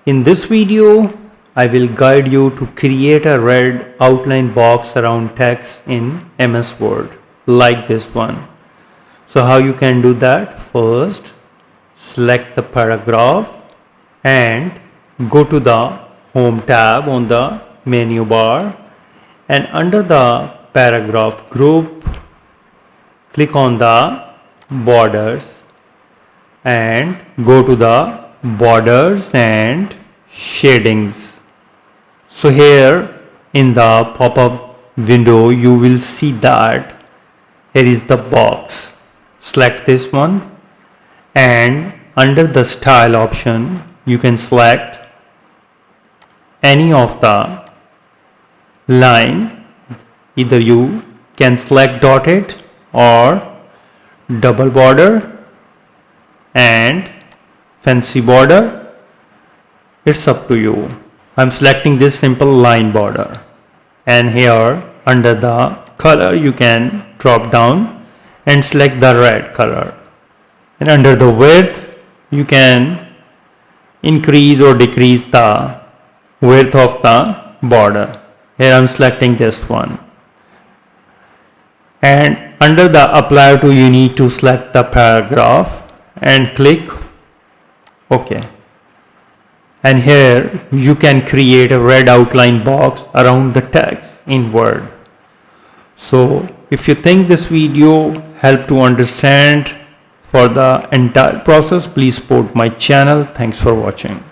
In this video, I will guide you to create a red outline box around text in MS Word like this one. So how you can do that? First, select the paragraph and go to the Home tab on the menu bar, and under the paragraph group, click on the borders and go to the borders and shadings. So here in the pop-up window you will see that here is the box. Select this one, and under the style option you can select any of the line. Either you can select dotted or double border and fancy border. It's up to you. I'm selecting this simple line border, and here under the color you can drop down and select the red color, and under the width you can increase or decrease the width of the border. Here I'm selecting this one, and under the apply to you need to select the paragraph and click OK. And here you can create a red outline box around the text in Word. So if you think this video helped to understand for the entire process, please support my channel. Thanks for watching.